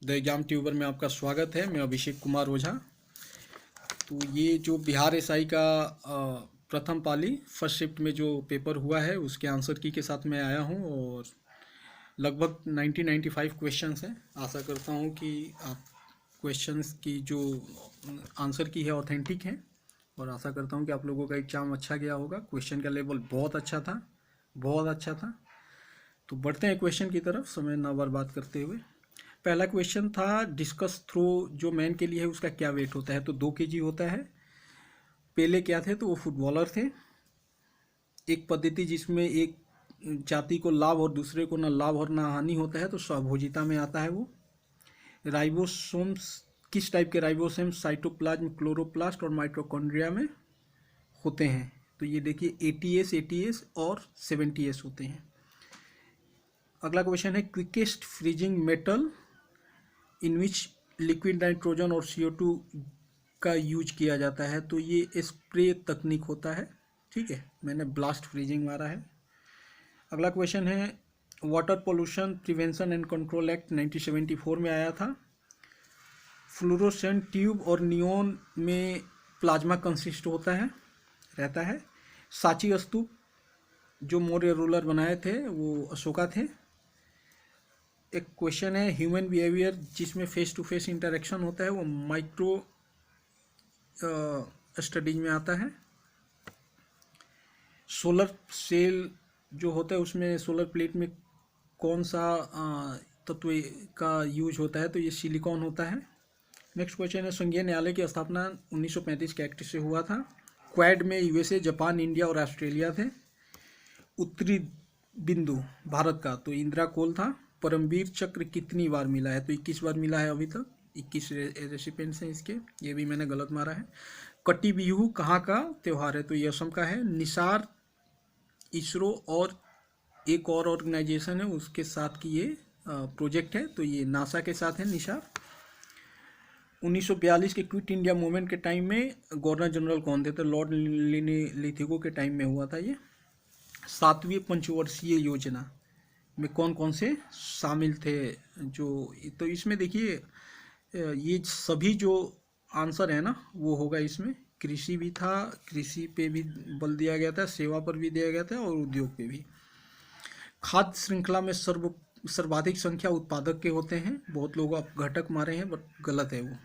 The exam tuber में आपका स्वागत है। मैं अभिषेक कुमार ओझा। तो ये जो बिहार एसआई का प्रथम पाली फर्स्ट शिफ्ट में जो पेपर हुआ है उसके आंसर की के साथ मैं आया हूँ और लगभग 95 क्वेश्चंस हैं। आशा करता हूँ कि आप क्वेश्चंस की जो आंसर की है ऑथेंटिक है और आशा करता हूँ कि आप लोगों का एग्जाम अच्छा गया होगा। क्वेश्चन का लेवल बहुत अच्छा था, बहुत अच्छा था। तो बढ़ते हैं क्वेश्चन की तरफ समय ना बर्बाद करते हुए। पहला क्वेश्चन था डिस्कस थ्रो जो मैन के लिए है उसका क्या वेट होता है। तो 2 kg होता है। पहले क्या थे तो वो फुटबॉलर थे। एक पद्धति जिसमें एक जाति को लाभ और दूसरे को ना लाभ और ना हानि होता है तो स्वभोजिता में आता है वो। राइबोसोम्स किस टाइप के राइबोसोम्स साइटोप्लाज्म, क्लोरोप्लास्ट और माइटोकॉन्ड्रिया में होते हैं। तो ये देखिए एटीएस और 70S होते हैं। अगला क्वेश्चन है क्विकेस्ट फ्रीजिंग मेटल इन विच लिक्विड नाइट्रोजन और CO2 का यूज किया जाता है। तो ये स्प्रे तकनीक होता है। ठीक है, मैंने ब्लास्ट फ्रीजिंग मारा है। अगला क्वेश्चन है water pollution prevention and control act 1974 में आया था। फ्लोरोसेंट ट्यूब और नियोन में प्लाज्मा कंसिस्ट होता है, रहता है। सांची स्तूप जो मौर्य रूलर बनाए थे वो अशोका थे। एक क्वेश्चन है ह्यूमन बिहेवियर जिसमें फेस टू फेस इंटरेक्शन होता है वो माइक्रो स्टडीज में आता है। सोलर सेल जो होता है उसमें सोलर प्लेट में कौन सा तत्व का यूज होता है। तो ये सिलिकॉन होता है। नेक्स्ट क्वेश्चन है संघीय न्यायालय की स्थापना 1935 के एक्ट से हुआ था। क्वाड में USA, जापान, इंडिया और ऑस्ट्रेलिया थे। उत्तरी बिंदु भारत का तो इंदिरा कोल था। परमवीर चक्र कितनी बार मिला है। तो 21 बार मिला है अभी तक। 21 रेसिपेंट्स हैं इसके। ये भी मैंने गलत मारा है। कटी बिहू कहाँ का त्यौहार है। तो ये असम का है। निसार इसरो और एक और ऑर्गेनाइजेशन है उसके साथ की ये प्रोजेक्ट है। तो ये नासा के साथ है निसार। 1942 के क्विट इंडिया मूवमेंट के टाइम में गवर्नर जनरल कौन थे। तो लॉर्ड लिथिगो के टाइम में हुआ था ये। 7वीं पंचवर्षीय योजना में कौन कौन से शामिल थे। जो तो इसमें देखिए ये सभी जो आंसर है ना वो होगा इसमें। कृषि भी था, कृषि पे भी बल दिया गया था, सेवा पर भी दिया गया था और उद्योग पे भी। खाद्य श्रृंखला में सर्वाधिक संख्या उत्पादक के होते हैं। बहुत लोग आप घटक मारे हैं बट गलत है वो।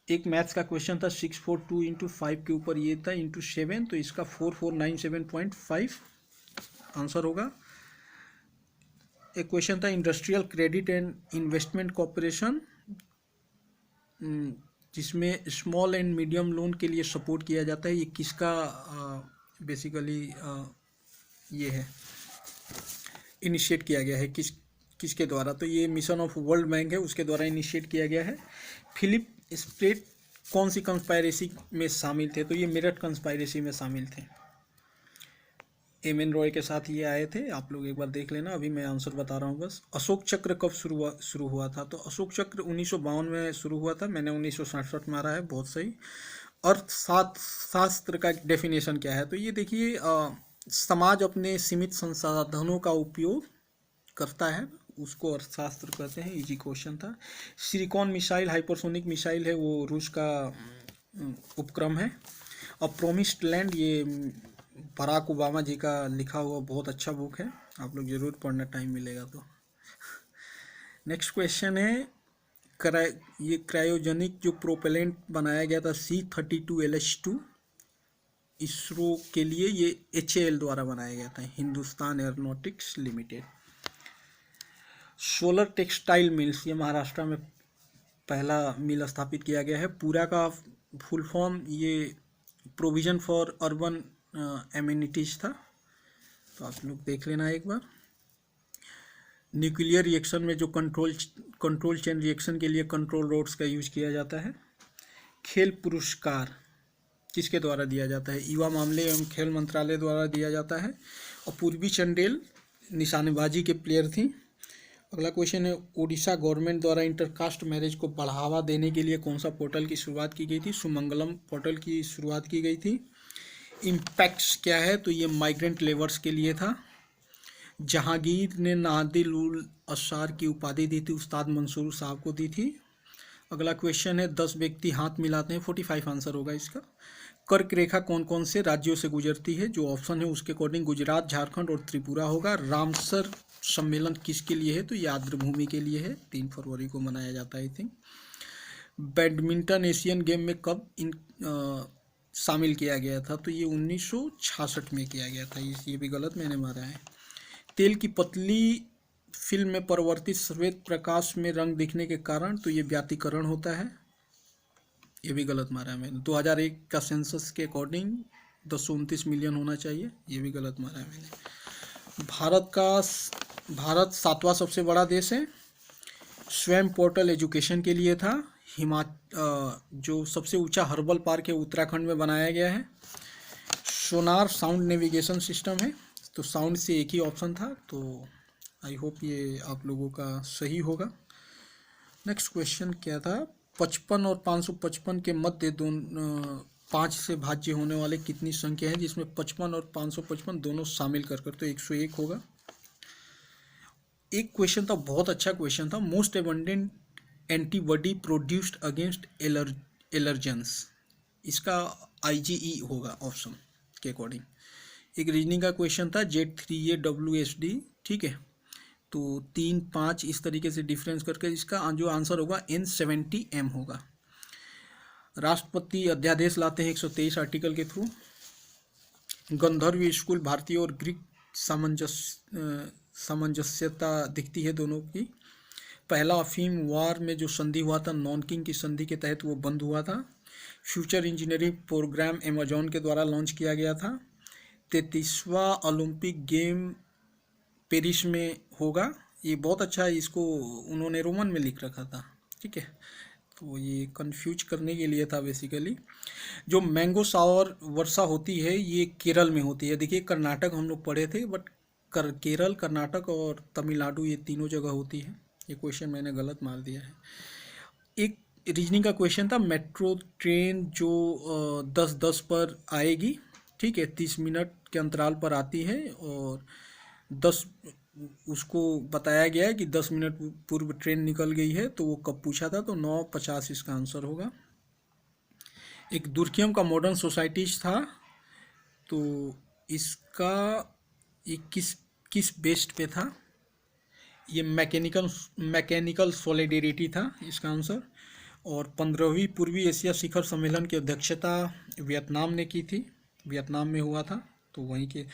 एक मैथ्स का क्वेश्चन था 642 इंटू 5 के ऊपर ये था इंटू 7 तो इसका 4497.5 आंसर होगा। एक क्वेश्चन था industrial credit and investment corporation जिसमें स्मॉल एंड मीडियम लोन के लिए सपोर्ट किया जाता है। ये किसका बेसिकली ये है इनिशिएट किया गया है, किसके द्वारा। तो ये मिशन ऑफ वर्ल्ड बैंक है उसके द्वारा इनिशिएट किया गया है। फिलिप स्प्रेट कौन सी कंस्पायरेसी में शामिल थे। तो ये मेरठ कंस्पायरेसी में शामिल थे। एम एन रॉय के साथ ये आए थे। आप लोग एक बार देख लेना। अभी मैं आंसर बता रहा हूँ बस। अशोक चक्र कब शुरू हुआ था। तो अशोक चक्र 1952 में शुरू हुआ था। मैंने 1967 में आ रहा है, बहुत सही। अर्थशास्त्र का डेफिनेशन क्या है। तो ये देखिए समाज अपने सीमित संसाधनों का उपयोग करता है उसको अर्थशास्त्र कहते हैं। इजी क्वेश्चन था। सिलिकॉन मिसाइल हाइपरसोनिक मिसाइल है वो रूस का उपक्रम है। और प्रोमिस्ड लैंड ये बराक ओबामा जी का लिखा हुआ बहुत अच्छा बुक है, आप लोग ज़रूर पढ़ना टाइम मिलेगा तो। नेक्स्ट क्वेश्चन है ये क्रायोजेनिक जो प्रोपेलेंट बनाया गया था C32LH2 इसरो के लिए ये HAL द्वारा बनाया गया था, Hindustan aeronautics limited. Solar textile mills ये महाराष्ट्र में पहला मिल स्थापित किया गया है। पूरा का फुल फॉर्म ये प्रोविज़न फॉर अर्बन एमिनिटीज था। तो आप लोग देख लेना एक बार। न्यूक्लियर रिएक्शन में जो कंट्रोल चेन रिएक्शन के लिए कंट्रोल रोड्स का यूज किया जाता है। खेल पुरस्कार किसके द्वारा दिया जाता है। युवा मामले एवं खेल मंत्रालय द्वारा दिया जाता है। और पूर्वी चंडेल निशानेबाजी के प्लेयर थी। अगला क्वेश्चन है ओडिशा गवर्नमेंट द्वारा इंटरकास्ट मैरिज को बढ़ावा देने के लिए कौन सा पोर्टल की शुरुआत की गई थी। सुमंगलम पोर्टल की शुरुआत की गई थी। इम्पैक्ट्स क्या है। तो ये माइग्रेंट लेबर्स के लिए था। जहांगीर ने नादिल उल अशार की उपाधि दी थी, उस्ताद मंसूर साहब को दी थी। अगला क्वेश्चन है 10 व्यक्ति हाथ मिलाते हैं, 45 आंसर होगा इसका। कर्क रेखा कौन कौन से राज्यों से गुजरती है? जो ऑप्शन है उसके अकॉर्डिंग गुजरात, झारखंड और त्रिपुरा होगा। रामसर सम्मेलन किसके लिए है? तो ये आर्द्रभूमि के लिए है, 3 फरवरी को मनाया जाता है I think. Badminton Asian game में कब शामिल किया गया था? तो ये 1966 में किया गया था। ये भी गलत मैंने मारा है। तेल की पतली फिल्म में परिवर्तित श्वेत प्रकाश में रंग दिखने के कारण, तो ये व्यातीकरण होता है। ये भी गलत मारा है मैंने। 2001 का सेंसस के अकॉर्डिंग 229 मिलियन होना चाहिए, ये भी गलत मारा है मैंने। भारत 7वां सबसे बड़ा देश है। स्वयं पोर्टल एजुकेशन के लिए था। जो सबसे ऊंचा हर्बल पार्क है उत्तराखंड में बनाया गया है। सोनार साउंड नेविगेशन सिस्टम है। तो साउंड से एक ही ऑप्शन था, तो आई होप ये आप लोगों का सही होगा। नेक्स्ट क्वेश्चन क्या था? 55 और 555 के मध्य 5 से भाज्य होने वाले कितनी संख्या है जिसमें 55 और 555 दोनों शामिल कर तो 101 होगा। एक क्वेश्चन था, बहुत अच्छा क्वेश्चन था। Most abundant antibody produced against allergens, इसका IgE होगा ऑप्शन के अकॉर्डिंग। एक रीजनिंग का क्वेश्चन था, Z3A WSD, ठीक है। तो 3, 5 इस तरीके से डिफरेंस करके इसका जो आंसर होगा N70M होगा। राष्ट्रपति अध्यादेश लाते हैं 123 आर्टिकल के थ्रू। गंधर्व स्कूल भारतीय और ग्रीक सामंजस्यता दिखती है दोनों की। पहला अफीम वार में जो संधि हुआ था नॉनकिंग की संधि के तहत, वो बंद हुआ था। फ्यूचर इंजीनियरिंग प्रोग्राम अमेजॉन के द्वारा लॉन्च किया गया था। 33वां ओलंपिक गेम पेरिस में होगा। ये बहुत अच्छा है, इसको उन्होंने रोमन में लिख रखा था, ठीक है। तो ये कंफ्यूज करने के लिए था बेसिकली। जो मैंगो सावर वर्षा होती है ये केरल में होती है। देखिए कर्नाटक हम लोग पढ़े थे, बट केरल, कर्नाटक और तमिलनाडु ये तीनों जगह होती है। ये क्वेश्चन मैंने गलत मार दिया है। एक रीजनिंग का क्वेश्चन था, मेट्रो ट्रेन जो 10-10 पर आएगी, ठीक है, 30 मिनट के अंतराल पर आती है और 10 उसको बताया गया है कि 10 मिनट पूर्व ट्रेन निकल गई है, तो वो कब पूछा था? तो 9:50 इसका आंसर होगा। एक दुर्खियम का मॉडर्न सोसाइटीज था, तो इसका ये किस बेस्ड पे था? ये मैकेनिकल सॉलिडेरिटी था इसका आंसर। और 15वीं पूर्वी एशिया शिखर सम्मेलन की अध्यक्षता वियतनाम ने की थी, वियतनाम में हुआ था। तो वहीं के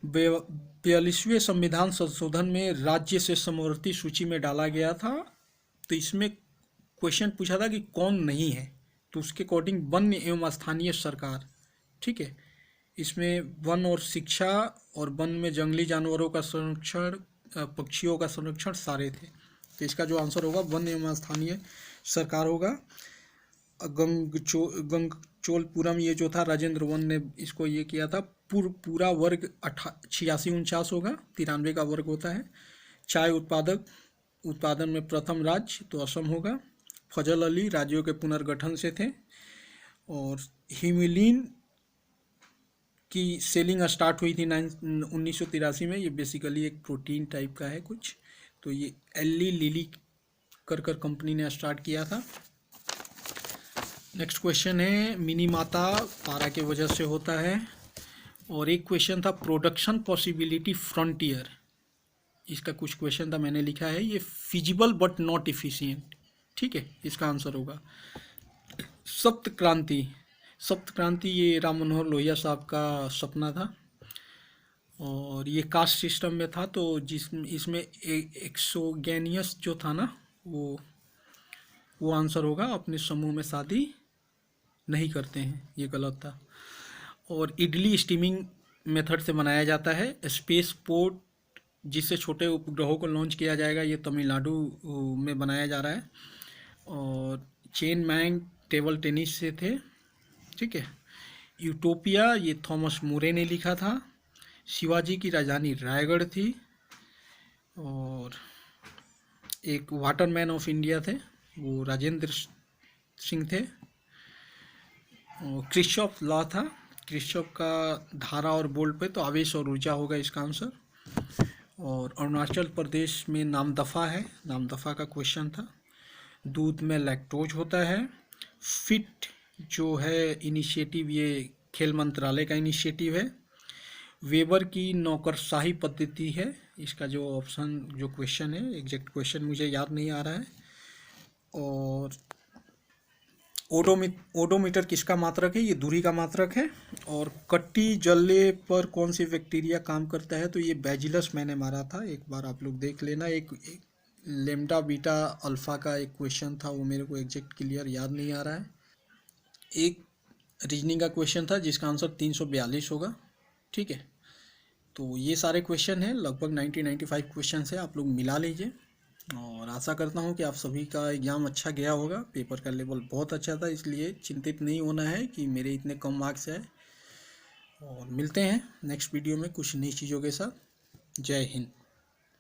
42वें संविधान संशोधन में राज्य से समवर्ती सूची में डाला गया था। तो इसमें क्वेश्चन पूछा था कि कौन नहीं है, तो उसके अकॉर्डिंग वन एवं स्थानीय सरकार, ठीक है। इसमें वन और शिक्षा और वन में जंगली जानवरों का संरक्षण, पक्षियों का संरक्षण सारे थे। तो इसका जो आंसर होगा वन एवं स्थानीय सरकार होगा। गंगचोलपुरम ये जो था राजेंद्र वन ने इसको ये किया था। पूरा वर्ग 86-49 होगा, 93 का वर्ग होता है। चाय उत्पादन में प्रथम राज्य तो असम होगा। फजल अली राज्यों के पुनर्गठन से थे। और हिमलिन की सेलिंग स्टार्ट हुई थी 1983 में। ये बेसिकली एक प्रोटीन टाइप का है कुछ, तो ये एली लिली कर कंपनी ने स्टार्ट किया था। नेक्स्ट क्वेश्चन है, मिनीमाता पारा के वजह से होता है। और एक क्वेश्चन था प्रोडक्शन पॉसिबिलिटी फ्रंटियर, इसका कुछ क्वेश्चन था, मैंने लिखा है ये फिजिबल बट नॉट इफिशिएंट, ठीक है। इसका आंसर होगा सप्त क्रांति ये राम मनोहर लोहिया साहब का सपना था और ये कास्ट सिस्टम में था। तो इसमें एक्सोगेनियस जो था ना, वो आंसर होगा। अपने समूह में शादी नहीं करते हैं, ये गलत था। और इडली स्टीमिंग मेथड से बनाया जाता है। स्पेस पोर्ट जिससे छोटे उपग्रहों को लॉन्च किया जाएगा, ये तमिलनाडु में बनाया जा रहा है। और चेन मैंग टेबल टेनिस से थे, ठीक है। यूटोपिया ये थॉमस मोरे ने लिखा था। शिवाजी की राजधानी रायगढ़ थी। और एक वाटरमैन ऑफ इंडिया थे, वो राजेंद्र सिंह थे। और क्रिश्चॉफ लॉ था, क्रिश्चॉफ का धारा और बोल्ट पे, तो आवेश और ऊर्जा होगा इसका आंसर। और अरुणाचल प्रदेश में नामदफ़ा है, नामदफ़ा का क्वेश्चन था। दूध में लैक्टोज होता है। फिट जो है इनिशिएटिव, ये खेल मंत्रालय का इनिशिएटिव है। वेबर की नौकरशाही पद्धति है, इसका जो ऑप्शन जो क्वेश्चन है, एग्जैक्ट क्वेश्चन मुझे याद नहीं आ रहा है। और ओडोमीटर किसका मात्रक है? ये दूरी का मात्रक है। और कट्टी जलने पर कौन सी बैक्टीरिया काम करता है? तो ये बैजिलस मैंने मारा था, एक बार आप लोग देख लेना। एक लेम्डा बीटा अल्फ़ा का एक क्वेश्चन था, वो मेरे को एग्जैक्ट क्लियर याद नहीं आ रहा है। एक रीजनिंग का क्वेश्चन था जिसका आंसर 342 होगा। ठीक है, तो ये सारे क्वेश्चन हैं, लगभग 90-95 क्वेश्चन है, आप लोग मिला लीजिए। और आशा करता हूँ कि आप सभी का एग्ज़ाम अच्छा गया होगा। पेपर का लेवल बहुत अच्छा था, इसलिए चिंतित नहीं होना है कि मेरे इतने कम मार्क्स हैं। और मिलते हैं नेक्स्ट वीडियो में कुछ नई चीज़ों के साथ। जय हिंद।